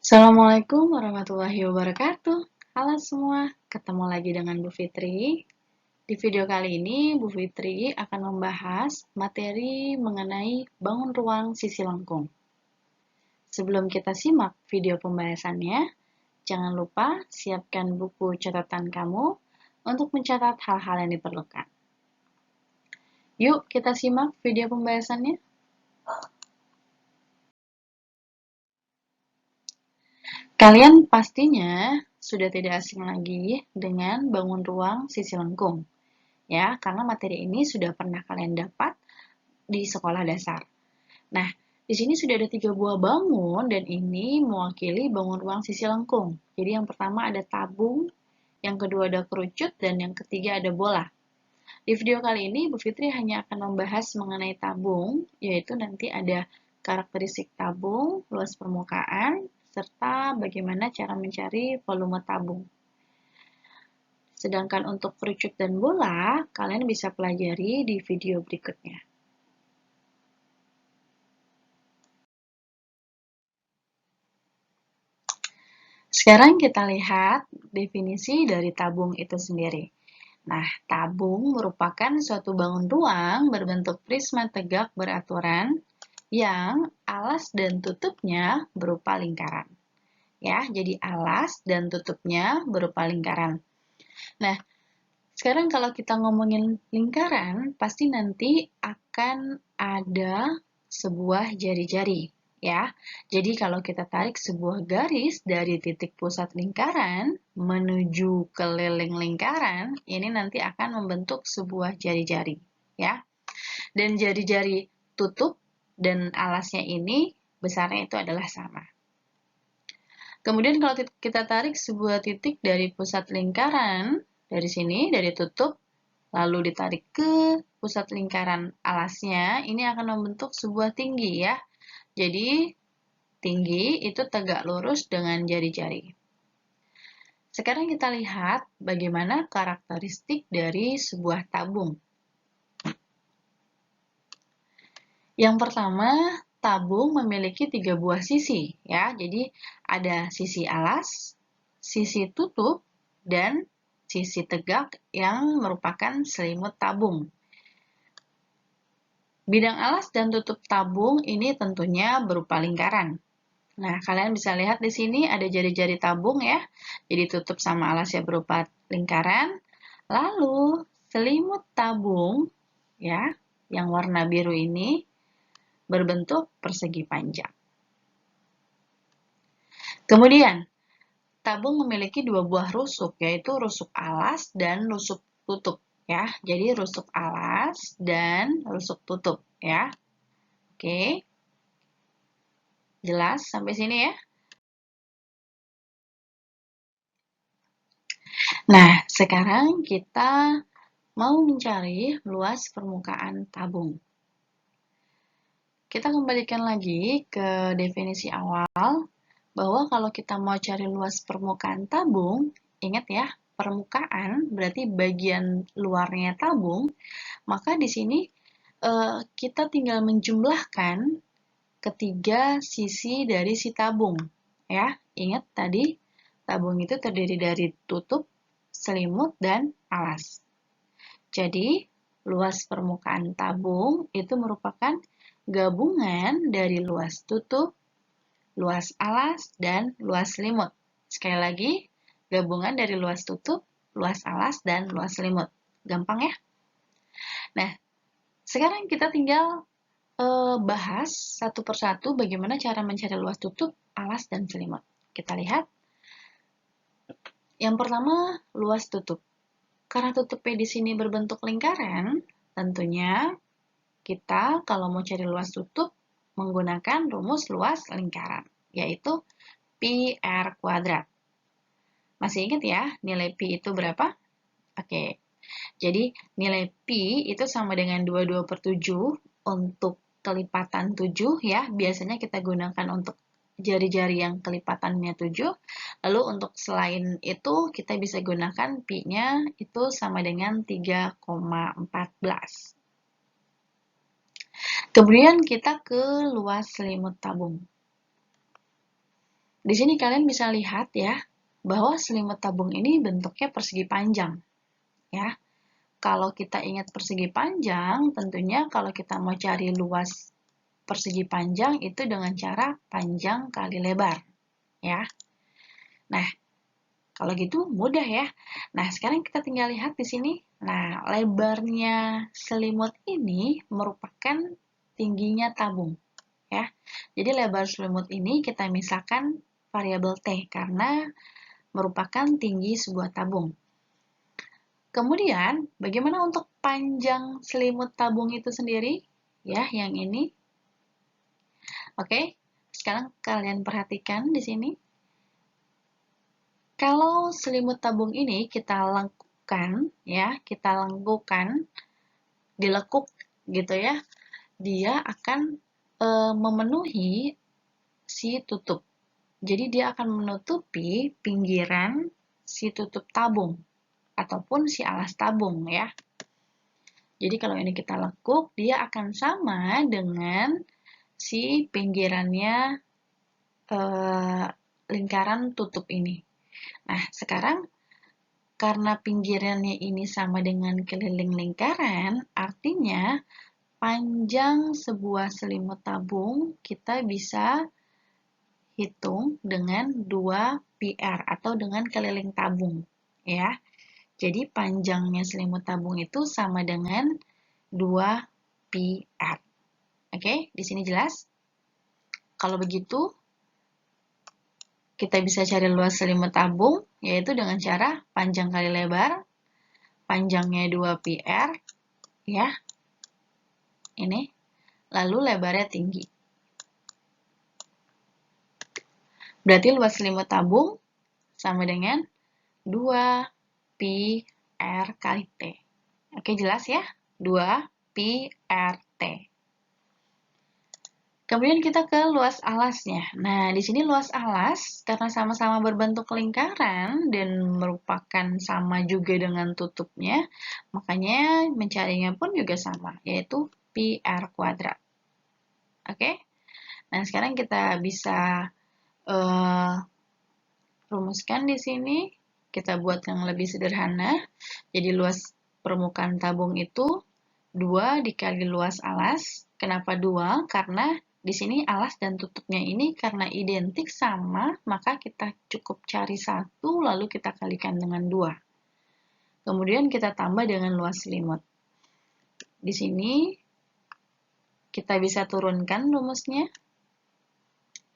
Assalamualaikum warahmatullahi wabarakatuh. Halo semua, ketemu lagi dengan Bu Fitri. Di video kali ini, Bu Fitri akan membahas materi mengenai bangun ruang sisi lengkung. Sebelum kita simak video pembahasannya, jangan lupa siapkan buku catatan kamu untuk mencatat hal-hal yang diperlukan. Yuk, kita simak video pembahasannya. Kalian pastinya sudah tidak asing lagi dengan bangun ruang sisi lengkung, ya, karena materi ini sudah pernah kalian dapat di sekolah dasar. Nah, di sini sudah ada 3 buah bangun dan ini mewakili bangun ruang sisi lengkung. Jadi yang pertama ada tabung, yang kedua ada kerucut, dan yang ketiga ada bola. Di video kali ini, Bu Fitri hanya akan membahas mengenai tabung, yaitu nanti ada karakteristik tabung, luas permukaan, serta bagaimana cara mencari volume tabung. Sedangkan untuk kerucut dan bola, kalian bisa pelajari di video berikutnya. Sekarang kita lihat definisi dari tabung itu sendiri. Nah, tabung merupakan suatu bangun ruang berbentuk prisma tegak beraturan yang alas dan tutupnya berupa lingkaran. Ya, jadi alas dan tutupnya berupa lingkaran. Nah, sekarang kalau kita ngomongin lingkaran, pasti nanti akan ada sebuah jari-jari, ya. Jadi kalau kita tarik sebuah garis dari titik pusat lingkaran menuju keliling lingkaran, ini nanti akan membentuk sebuah jari-jari, ya. Dan jari-jari tutup dan alasnya ini besarnya itu adalah sama. Kemudian kalau kita tarik sebuah titik dari pusat lingkaran, dari sini, dari tutup, lalu ditarik ke pusat lingkaran alasnya, ini akan membentuk sebuah tinggi ya. Jadi, tinggi itu tegak lurus dengan jari-jari. Sekarang kita lihat bagaimana karakteristik dari sebuah tabung. Yang pertama, tabung memiliki 3 buah sisi ya. Jadi, ada sisi alas, sisi tutup, dan sisi tegak yang merupakan selimut tabung. Bidang alas dan tutup tabung ini tentunya berupa lingkaran. Nah, kalian bisa lihat di sini ada jari-jari tabung ya. Jadi tutup sama alasnya berupa lingkaran. Lalu selimut tabung ya, yang warna biru ini berbentuk persegi panjang. Kemudian, tabung memiliki 2 buah rusuk, yaitu rusuk alas dan rusuk tutup ya. Jadi rusuk alas dan rusuk tutup ya. Oke. Jelas sampai sini ya? Nah, sekarang kita mau mencari luas permukaan tabung. Kita kembalikan lagi ke definisi awal, bahwa kalau kita mau cari luas permukaan tabung, ingat ya, permukaan berarti bagian luarnya tabung, maka di sini kita tinggal menjumlahkan ketiga sisi dari si tabung. Ya, ingat tadi tabung itu terdiri dari tutup, selimut, dan alas. Jadi, luas permukaan tabung itu merupakan gabungan dari luas tutup, luas alas, dan luas selimut. Sekali lagi, gabungan dari luas tutup, luas alas, dan luas selimut. Gampang ya? Nah, sekarang kita tinggal bahas satu persatu bagaimana cara mencari luas tutup, alas, dan selimut. Kita lihat. Yang pertama, luas tutup. Karena tutupnya di sini berbentuk lingkaran, tentunya kita kalau mau cari luas tutup menggunakan rumus luas lingkaran, yaitu pi r kuadrat. Masih ingat ya, nilai pi itu berapa? Oke, jadi nilai pi itu sama dengan 22/7 untuk kelipatan 7 ya. Biasanya kita gunakan untuk jari-jari yang kelipatannya 7. Lalu untuk selain itu kita bisa gunakan pi-nya itu sama dengan 3,14. Kemudian kita ke luas selimut tabung. Di sini kalian bisa lihat ya, bahwa selimut tabung ini bentuknya persegi panjang. Ya, kalau kita ingat persegi panjang, tentunya kalau kita mau cari luas persegi panjang itu dengan cara panjang kali lebar. Ya, nah kalau gitu mudah ya. Nah, sekarang kita tinggal lihat di sini. Nah, lebarnya selimut ini merupakan tingginya tabung. Ya, jadi lebar selimut ini kita misalkan variabel T karena merupakan tinggi sebuah tabung. Kemudian, bagaimana untuk panjang selimut tabung itu sendiri? Ya, yang ini. Oke, sekarang kalian perhatikan di sini. Kalau selimut tabung ini kita lengkupkan, ya, kita lengkupkan, dilekuk gitu ya, dia akan memenuhi si tutup. Jadi dia akan menutupi pinggiran si tutup tabung ataupun si alas tabung ya. Jadi kalau ini kita lekuk, dia akan sama dengan si pinggirannya lingkaran tutup ini. Nah, sekarang karena pinggirannya ini sama dengan keliling lingkaran, artinya panjang sebuah selimut tabung kita bisa hitung dengan 2 PR atau dengan keliling tabung. Ya, jadi panjangnya selimut tabung itu sama dengan 2 PR. Oke, di sini jelas? Kalau begitu, kita bisa cari luas selimut tabung, yaitu dengan cara panjang kali lebar, panjangnya 2 PR, ya, ini, lalu lebarnya tinggi. Berarti luas selimut tabung sama dengan 2 PR kali T. Oke, jelas ya? 2 PR T. Kemudian kita ke luas alasnya. Nah, di sini luas alas, karena sama-sama berbentuk lingkaran dan merupakan sama juga dengan tutupnya, makanya mencarinya pun juga sama, yaitu PR kuadrat. Oke? Nah, sekarang kita bisa rumuskan di sini. Kita buat yang lebih sederhana. Jadi luas permukaan tabung itu 2 dikali luas alas. Kenapa 2? Karena di sini alas dan tutupnya ini karena identik sama, maka kita cukup cari 1, lalu kita kalikan dengan 2. Kemudian kita tambah dengan luas selimut. Di sini kita bisa turunkan rumusnya.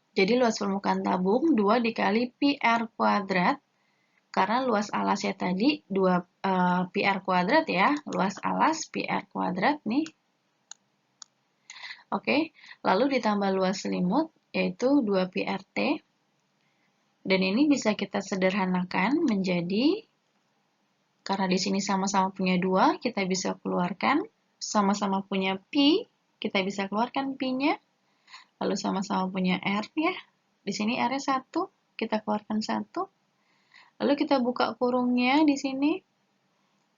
Jadi luas permukaan tabung 2 dikali PR kuadrat, karena luas alasnya tadi 2 PR kuadrat ya, luas alas PR kuadrat nih. Oke, lalu ditambah luas selimut, yaitu 2 PRT. Dan ini bisa kita sederhanakan menjadi, karena di sini sama-sama punya 2, kita bisa keluarkan, sama-sama punya Pi, kita bisa keluarkan Pi-nya, lalu sama-sama punya R ya, di sini R-nya 1, kita keluarkan 1, lalu kita buka kurungnya di sini,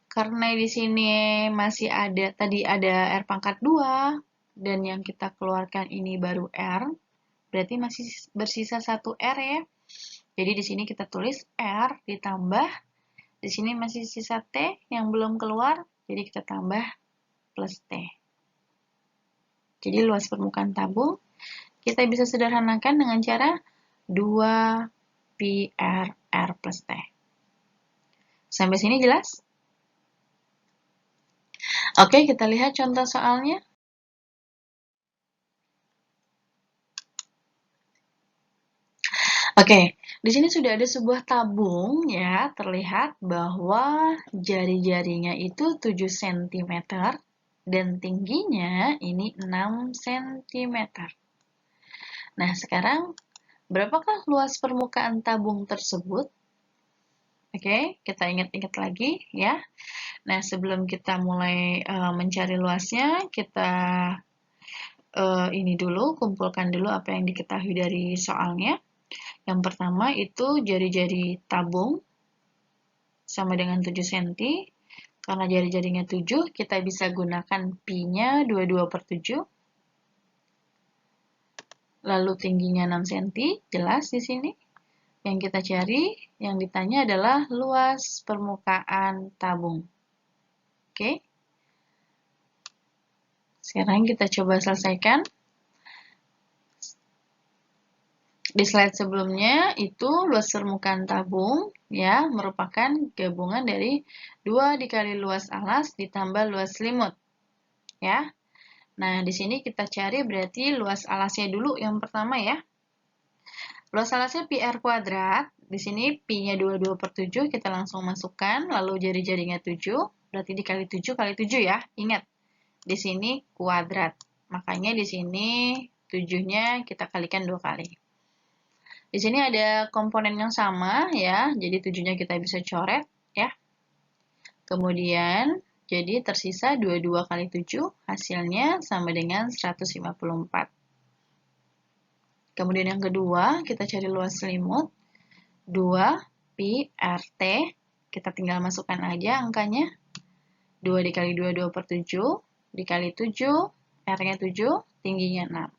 karena di sini masih ada, tadi ada R pangkat 2, dan yang kita keluarkan ini baru R, berarti masih bersisa 1 R ya. Jadi di sini kita tulis R ditambah, di sini masih sisa T yang belum keluar, jadi kita tambah plus T. Jadi luas permukaan tabung kita bisa sederhanakan dengan cara 2 pi R plus T. Sampai sini jelas? Oke, kita lihat contoh soalnya. Oke, di sini sudah ada sebuah tabung ya, terlihat bahwa jari-jarinya itu 7 cm dan tingginya ini 6 cm. Nah, sekarang berapakah luas permukaan tabung tersebut? Oke, kita ingat-ingat lagi ya. Nah, sebelum kita mulai mencari luasnya, kita ini dulu, kumpulkan dulu apa yang diketahui dari soalnya. Yang pertama itu jari-jari tabung sama dengan 7 cm. Karena jari-jarinya 7, kita bisa gunakan pi-nya 22/7. lalu tingginya 6 cm, jelas di sini. Yang kita cari, yang ditanya adalah luas permukaan tabung. Oke. Sekarang kita coba selesaikan. Di slide sebelumnya itu luas permukaan tabung ya merupakan gabungan dari 2 dikali luas alas ditambah luas selimut. Ya. Nah, di sini kita cari berarti luas alasnya dulu yang pertama ya. Luas alasnya pi r kuadrat. Di sini pi-nya 22/7, kita langsung masukkan, lalu jari-jarinya 7, berarti dikali 7 kali 7 ya. Ingat, di sini kuadrat. Makanya di sini 7-nya kita kalikan 2 kali. Di sini ada komponen yang sama ya, jadi 7-nya kita bisa coret ya. Kemudian, jadi tersisa 22 kali 7, hasilnya sama dengan 154. Kemudian yang kedua, kita cari luas selimut. 2 pi RT, kita tinggal masukkan aja angkanya. 2 dikali 2, 2/7, dikali 7, R-nya 7, tingginya 6.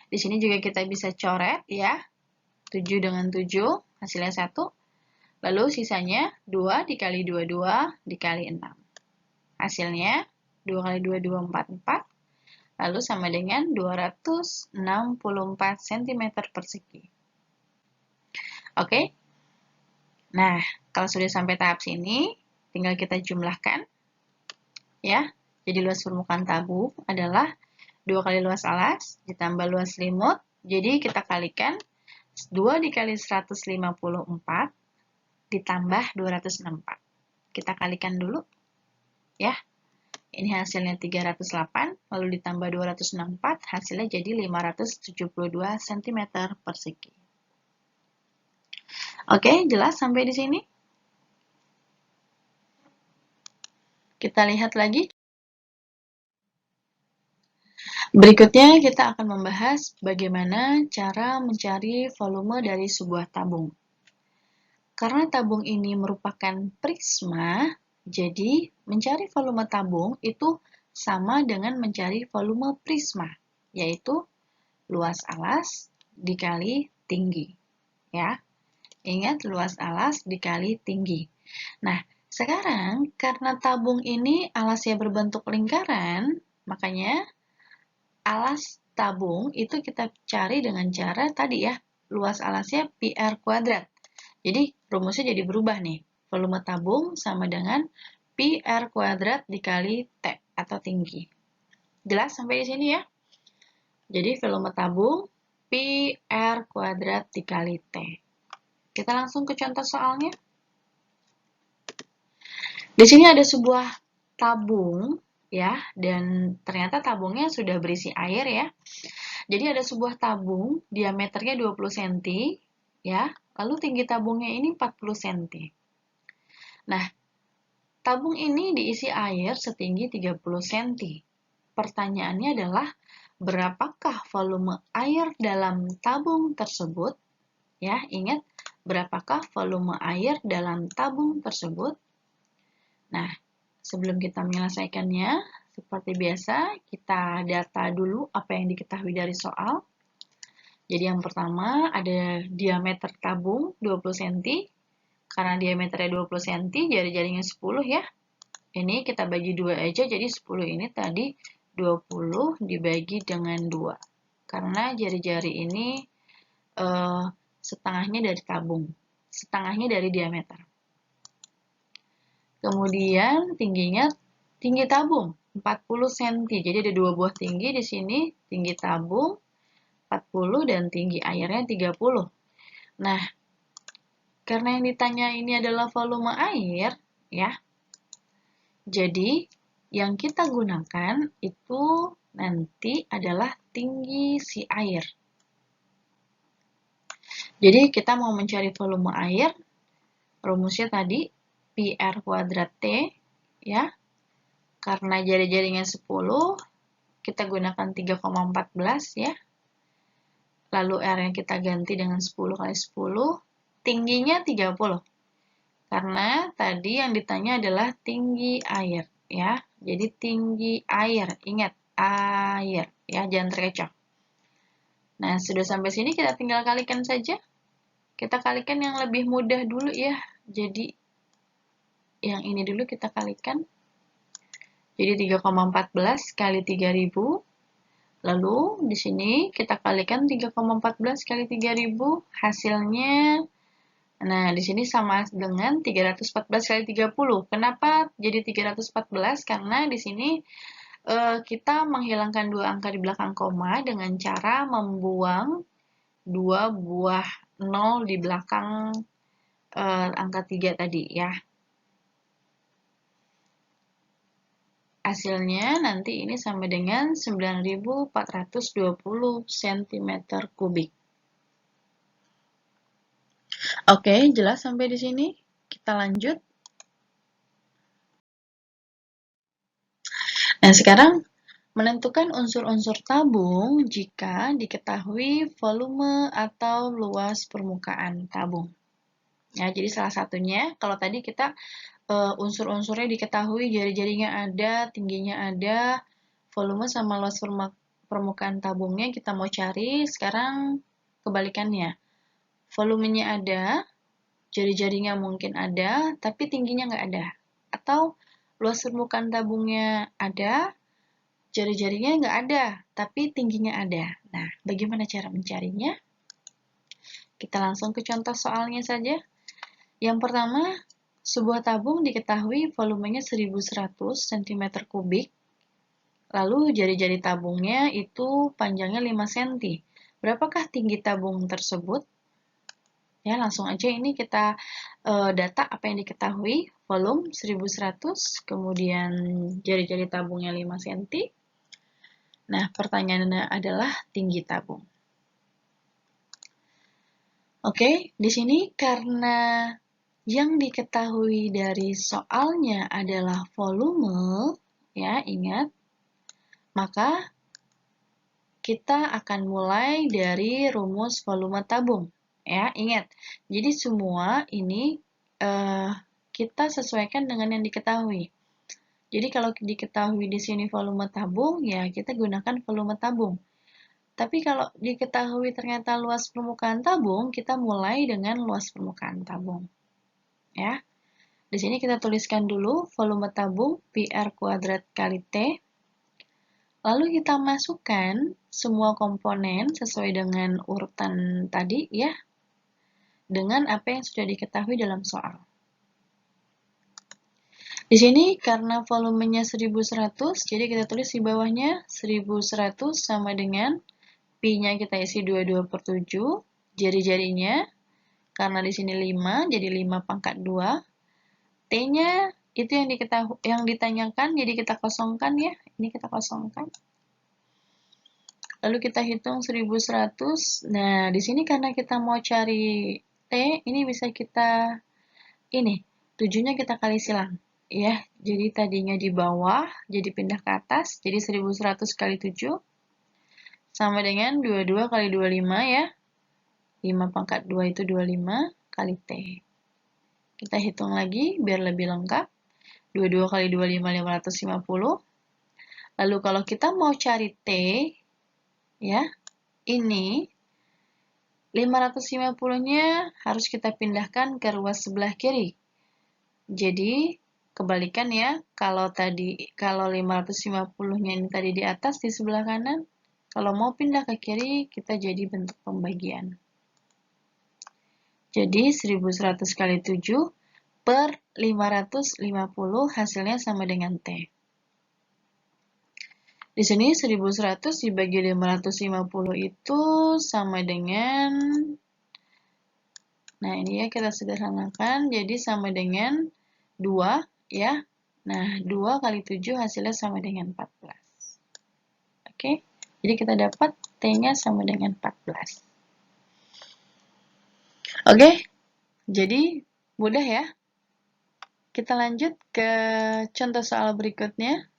Di sini juga kita bisa coret ya, 7 dengan 7, hasilnya 1. Lalu sisanya 2 dikali 2, 2 dikali 6. Hasilnya 2 kali 2, 2, 4, 4. Lalu sama dengan 264 cm persegi. Oke? Nah, kalau sudah sampai tahap sini, tinggal kita jumlahkan. Ya, jadi luas permukaan tabung adalah 2 kali luas alas ditambah luas selimut. Jadi kita kalikan 2 dikali 154 ditambah 264. Kita kalikan dulu. Ya, ini hasilnya 308, lalu ditambah 264, hasilnya jadi 572 cm persegi. Oke, jelas sampai di sini? Kita lihat lagi. Berikutnya kita akan membahas bagaimana cara mencari volume dari sebuah tabung. Karena tabung ini merupakan prisma, jadi mencari volume tabung itu sama dengan mencari volume prisma, yaitu luas alas dikali tinggi. Ya, ingat luas alas dikali tinggi. Nah, sekarang karena tabung ini alasnya berbentuk lingkaran, makanya alas tabung itu kita cari dengan cara tadi ya, luas alasnya pi r kuadrat. Jadi rumusnya jadi berubah nih. Volume tabung sama dengan pi r kuadrat dikali T atau tinggi. Jelas sampai di sini ya? Jadi volume tabung pi r kuadrat dikali T. Kita langsung ke contoh soalnya. Di sini ada sebuah tabung ya, dan ternyata tabungnya sudah berisi air ya. Jadi ada sebuah tabung diameternya 20 cm ya, lalu tinggi tabungnya ini 40 cm. Nah, tabung ini diisi air setinggi 30 cm. Pertanyaannya adalah berapakah volume air dalam tabung tersebut? Ya, ingat berapakah volume air dalam tabung tersebut? Nah, sebelum kita menyelesaikannya, seperti biasa, kita data dulu apa yang diketahui dari soal. Jadi yang pertama ada diameter tabung 20 cm. Karena diameternya 20 cm, jari-jarinya 10 ya. Ini kita bagi 2 aja, jadi 10 ini tadi 20 dibagi dengan 2. Karena jari-jari ini setengahnya dari tabung, setengahnya dari diameter. Kemudian tinggi tabung 40 cm. Jadi ada 2 buah tinggi di sini, tinggi tabung 40 dan tinggi airnya 30. Nah, karena yang ditanya ini adalah volume air, ya. Jadi, yang kita gunakan itu nanti adalah tinggi si air. Jadi, kita mau mencari volume air, rumusnya tadi pi r kuadrat T, ya. Karena jari-jarinya 10, kita gunakan 3,14 ya. Lalu R-nya kita ganti dengan 10 kali 10, tingginya 30. Karena tadi yang ditanya adalah tinggi air ya. Jadi tinggi air, ingat air ya, jangan terkecoh. Nah, sudah sampai sini kita tinggal kalikan saja. Kita kalikan yang lebih mudah dulu ya. Jadi, yang ini dulu kita kalikan. Jadi 3,14 kali 3000. Lalu di sini kita kalikan 3,14 kali 3000, hasilnya, nah di sini sama dengan 314 kali 30. Kenapa jadi 314? Karena di sini kita menghilangkan dua angka di belakang koma dengan cara membuang dua buah 0 di belakang angka 3 tadi ya. Hasilnya nanti ini sama dengan 9.420 cm kubik. Oke, jelas sampai di sini. Kita lanjut. Nah, sekarang menentukan unsur-unsur tabung jika diketahui volume atau luas permukaan tabung. Ya, jadi salah satunya, kalau tadi kita unsur-unsurnya diketahui, jari-jarinya ada, tingginya ada, volume sama luas permukaan tabungnya kita mau cari. Sekarang kebalikannya, volumenya ada, jari-jarinya mungkin ada, tapi tingginya nggak ada. Atau luas permukaan tabungnya ada, jari-jarinya nggak ada, tapi tingginya ada. Nah, bagaimana cara mencarinya? Kita langsung ke contoh soalnya saja. Yang pertama, sebuah tabung diketahui volumenya 1100 cm kubik, lalu jari-jari tabungnya itu panjangnya 5 cm. Berapakah tinggi tabung tersebut? Ya, langsung aja ini kita data apa yang diketahui, volume 1100, kemudian jari-jari tabungnya 5 cm. Nah, pertanyaannya adalah tinggi tabung. Oke, di sini karena yang diketahui dari soalnya adalah volume, ya, ingat, maka kita akan mulai dari rumus volume tabung. Ya, ingat. Jadi semua ini kita sesuaikan dengan yang diketahui. Jadi kalau diketahui di sini volume tabung, ya kita gunakan volume tabung. Tapi kalau diketahui ternyata luas permukaan tabung, kita mulai dengan luas permukaan tabung. Ya. Di sini kita tuliskan dulu volume tabung PR kuadrat kali T. Lalu kita masukkan semua komponen sesuai dengan urutan tadi ya, dengan apa yang sudah diketahui dalam soal. Di sini karena volumenya 1100, jadi kita tulis di bawahnya 1100 sama dengan Pi-nya kita isi 22/7, jari-jarinya karena di sini 5, jadi 5 pangkat 2. T-nya itu yang ditanyakan, jadi kita kosongkan ya. Ini kita kosongkan. Lalu kita hitung 1100. Nah, di sini karena kita mau cari T, ini bisa kita, ini, 7-nya kita kali silang. Ya, jadi tadinya di bawah, jadi pindah ke atas, jadi 1100 kali 7, sama dengan 22 kali 25 ya. 5 pangkat 2 itu 25 kali T. Kita hitung lagi biar lebih lengkap. 22 kali 25, 550. Lalu kalau kita mau cari T, ya, ini 550-nya harus kita pindahkan ke ruas sebelah kiri. Jadi, kebalikan ya, kalau 550-nya ini tadi di atas, di sebelah kanan, kalau mau pindah ke kiri, kita jadi bentuk pembagian. Jadi, 1100 kali 7 per 550 hasilnya sama dengan T. Di sini 1100 dibagi 550 itu sama dengan, nah ini ya kita sederhanakan, jadi sama dengan 2 ya. Nah 2 kali 7 hasilnya sama dengan 14. Oke, jadi kita dapat T-nya sama dengan 14. Oke, jadi mudah ya. Kita lanjut ke contoh soal berikutnya.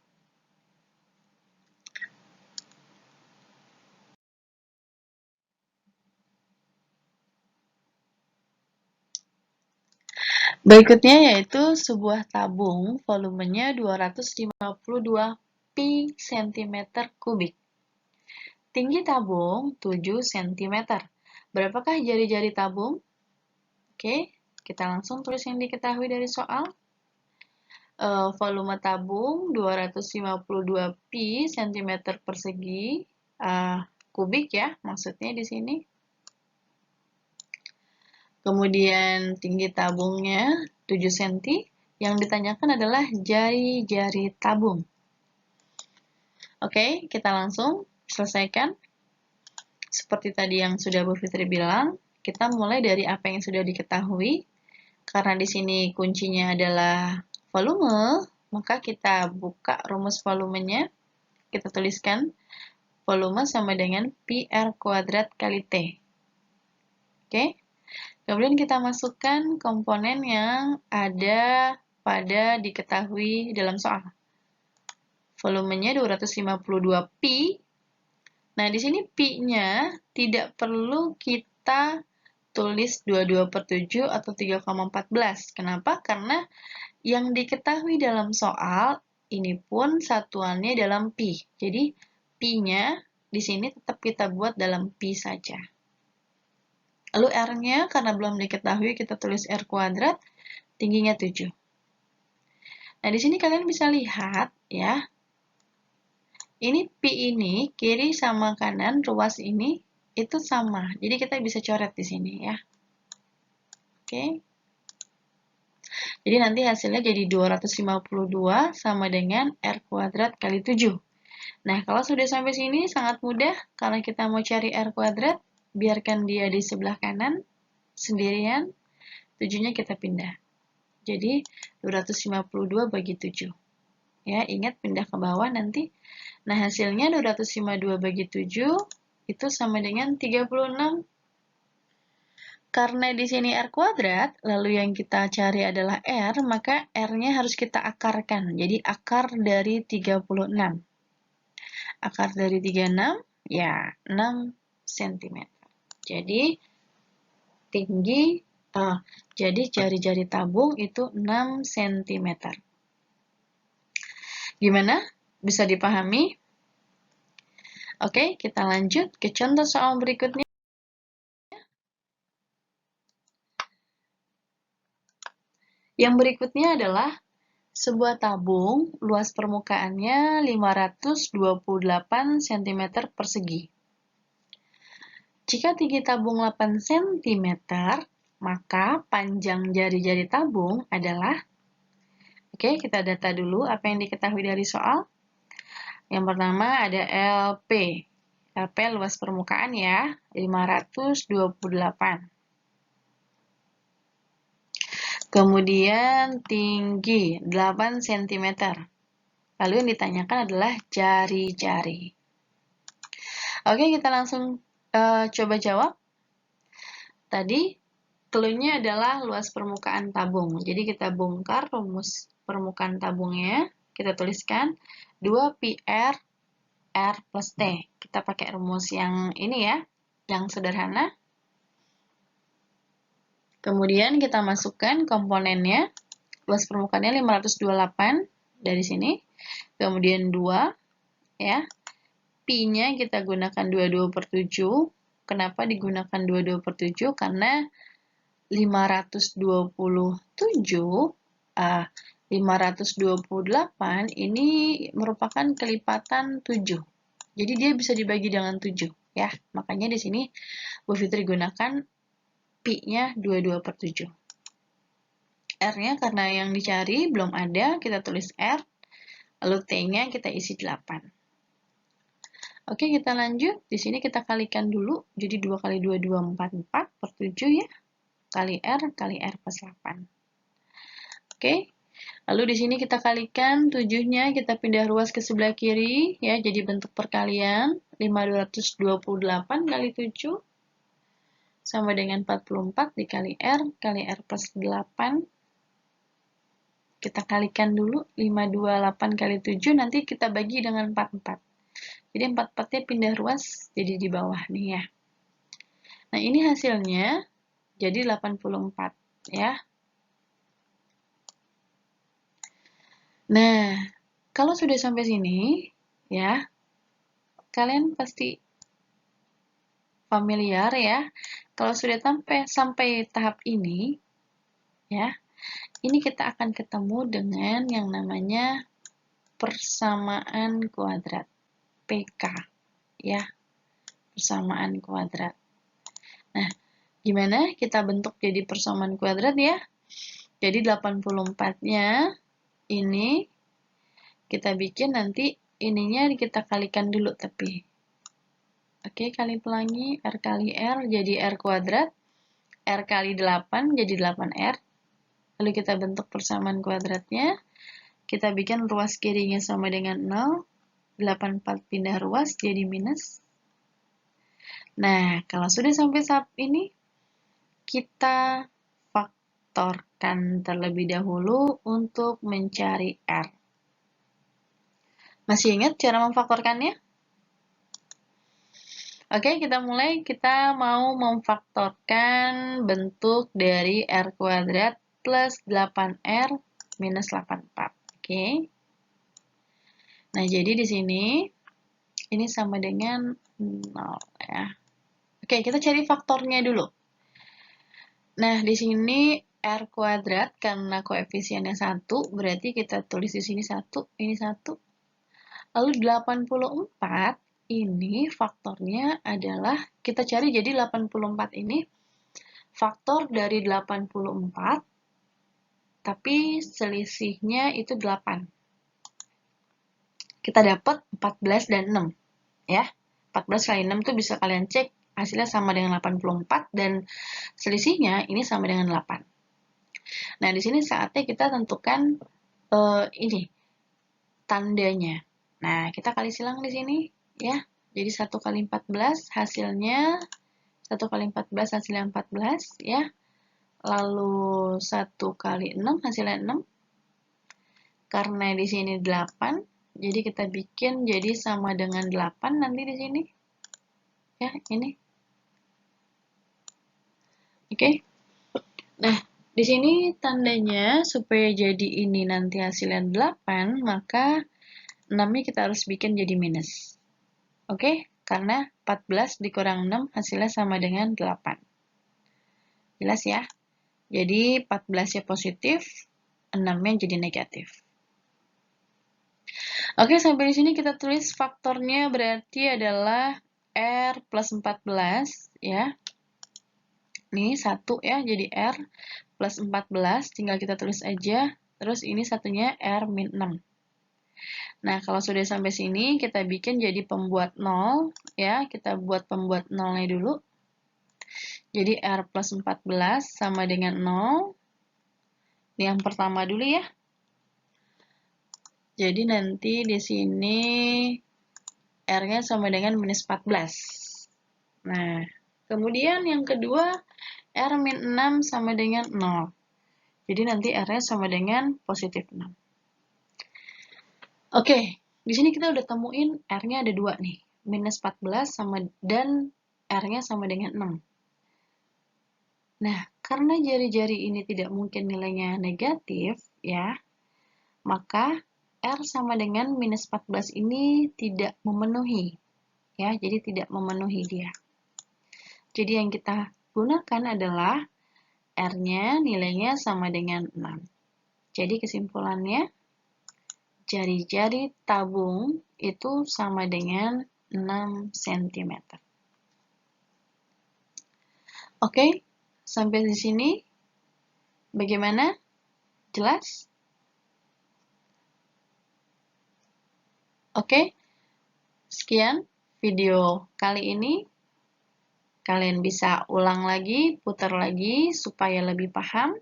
Berikutnya yaitu sebuah tabung volumenya 252 pi cm kubik. tinggi tabung 7 cm. Berapakah jari-jari tabung? Oke, kita langsung tulis yang diketahui dari soal. Volume tabung 252 pi cm persegi kubik ya, maksudnya di sini. Kemudian tinggi tabungnya 7 cm. Yang ditanyakan adalah jari-jari tabung. Oke, kita langsung selesaikan. Seperti tadi yang sudah Bu Fitri bilang, kita mulai dari apa yang sudah diketahui. Karena di sini kuncinya adalah volume, maka kita buka rumus volumenya. Kita tuliskan volume sama dengan pi R kuadrat kali T. Oke. Kemudian kita masukkan komponen yang ada pada diketahui dalam soal. Volumenya 252 pi. Nah, di sini pi-nya tidak perlu kita tulis 22/7 atau 3,14. Kenapa? Karena yang diketahui dalam soal ini pun satuannya dalam pi. Jadi, pi-nya di sini tetap kita buat dalam pi saja. Lalu R-nya karena belum diketahui kita tulis R kuadrat, tingginya 7. Nah, di sini kalian bisa lihat ya. Ini pi ini kiri sama kanan ruas ini itu sama. Jadi kita bisa coret di sini ya. Oke. Jadi nanti hasilnya jadi 252 sama dengan R kuadrat kali 7. Nah, kalau sudah sampai sini sangat mudah. Kalau kita mau cari R kuadrat, biarkan dia di sebelah kanan sendirian. 7-nya kita pindah. Jadi 252 bagi 7. Ya, ingat pindah ke bawah nanti. Nah, hasilnya 252 bagi 7 itu sama dengan 36. Karena di sini R kuadrat, lalu yang kita cari adalah R, maka R-nya harus kita akarkan. Jadi akar dari 36. Akar dari 36, ya 6 cm. Jadi tinggi, jadi jari-jari tabung itu 6 cm. Gimana? Bisa dipahami? Oke, kita lanjut ke contoh soal berikutnya. Yang berikutnya adalah sebuah tabung luas permukaannya 528 cm persegi. Jika tinggi tabung 8 cm, maka panjang jari-jari tabung adalah, oke, kita data dulu apa yang diketahui dari soal. Yang pertama ada LP. LP luas permukaan ya, 528. Kemudian tinggi 8 cm. Lalu yang ditanyakan adalah jari-jari. Oke, kita langsung coba jawab. Tadi clue-nya adalah luas permukaan tabung. Jadi kita bongkar rumus permukaan tabungnya. Kita tuliskan 2πr R plus T. Kita pakai rumus yang ini ya, yang sederhana. Kemudian kita masukkan komponennya. Luas permukaannya 528 dari sini. Kemudian 2 ya. Pi-nya kita gunakan 22/7. Kenapa digunakan 22/7? Karena 528 ini merupakan kelipatan 7. Jadi dia bisa dibagi dengan 7 ya. Makanya di sini Bu Fitri gunakan pi-nya 22/7. R-nya karena yang dicari belum ada, kita tulis R. Lalu T-nya kita isi 8. Oke, kita lanjut. Di sini kita kalikan dulu. Jadi 2 kali 2, 4 per 7 ya. Kali R plus 8. Oke. Lalu di sini kita kalikan 7-nya, kita pindah ruas ke sebelah kiri ya, jadi bentuk perkalian. 528 kali 7 sama dengan 44 dikali R plus 8. Kita kalikan dulu 528 kali 7, nanti kita bagi dengan 44. Jadi 44-nya pindah ruas jadi di bawah nih ya. Nah, ini hasilnya jadi 84 ya. Nah, kalau sudah sampai sini ya, kalian pasti familiar ya. Kalau sudah sampai tahap ini, ya, ini kita akan ketemu dengan yang namanya persamaan kuadrat, PK, ya, persamaan kuadrat. Nah, gimana kita bentuk jadi persamaan kuadrat ya? Jadi 84-nya ini kita bikin nanti ininya kita kalikan dulu tapi. Oke, kali pelangi R kali R jadi R kuadrat. R kali 8 jadi 8R. Lalu kita bentuk persamaan kuadratnya. Kita bikin ruas kirinya sama dengan 0. 84 pindah ruas jadi minus. Nah, kalau sudah sampai tahap ini, kita faktorkan terlebih dahulu untuk mencari R. Masih ingat cara memfaktorkannya? Oke, kita mulai. Kita mau memfaktorkan bentuk dari R kuadrat plus 8R minus 84. Oke. Nah, jadi di sini ini sama dengan 0 ya. Oke, kita cari faktornya dulu. Nah, di sini R kuadrat karena koefisiennya 1, berarti kita tulis di sini 1, ini 1. Lalu 84 ini faktornya adalah, kita cari jadi 84 ini faktor dari 84, tapi selisihnya itu 8. Kita dapat 14 dan 6, ya. 14 kali 6 itu bisa kalian cek, hasilnya sama dengan 84, dan selisihnya ini sama dengan 8. Nah, di sini saatnya kita tentukan ini, tandanya. Nah, kita kali silang di sini, ya. Jadi 1 kali 14 hasilnya 1 kali 14 hasilnya 14 ya. Lalu 1 kali 6 hasilnya 6. Karena di sini 8, jadi kita bikin jadi sama dengan 8 nanti di sini. Ya, ini. Oke. Nah, di sini tandanya supaya jadi ini nanti hasilnya 8, maka 6-nya kita harus bikin jadi minus. Oke, karena 14 dikurang 6 hasilnya sama dengan 8. Jelas ya? Jadi 14-nya positif, 6-nya jadi negatif. Oke, sampai di sini kita tulis faktornya berarti adalah R plus 14 ya. Ini 1 ya, jadi R plus 14, tinggal kita tulis aja. Terus ini satunya R min 6. Nah, kalau sudah sampai sini, kita bikin jadi pembuat 0, ya. Kita buat pembuat 0-nya dulu. Jadi R plus 14 sama dengan 0. Ini yang pertama dulu ya. Jadi nanti di sini R-nya sama dengan minus 14. Nah, kemudian yang kedua, R min 6 sama dengan 0. Jadi nanti R-nya sama dengan positif 6. Oke, di sini kita udah temuin R-nya ada 2 nih. Minus 14 sama dan R-nya sama dengan 6. Nah, karena jari-jari ini tidak mungkin nilainya negatif, ya, maka R sama dengan minus 14 ini tidak memenuhi. Ya, jadi tidak memenuhi dia. Jadi yang kita gunakan adalah R-nya nilainya sama dengan 6. Jadi kesimpulannya, jari-jari tabung itu sama dengan 6 cm. Oke, sampai di sini bagaimana? Jelas? Oke, sekian video kali ini. Kalian bisa ulang lagi, putar lagi supaya lebih paham.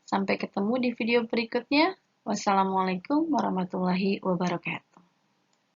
Sampai ketemu di video berikutnya. Wassalamualaikum warahmatullahi wabarakatuh.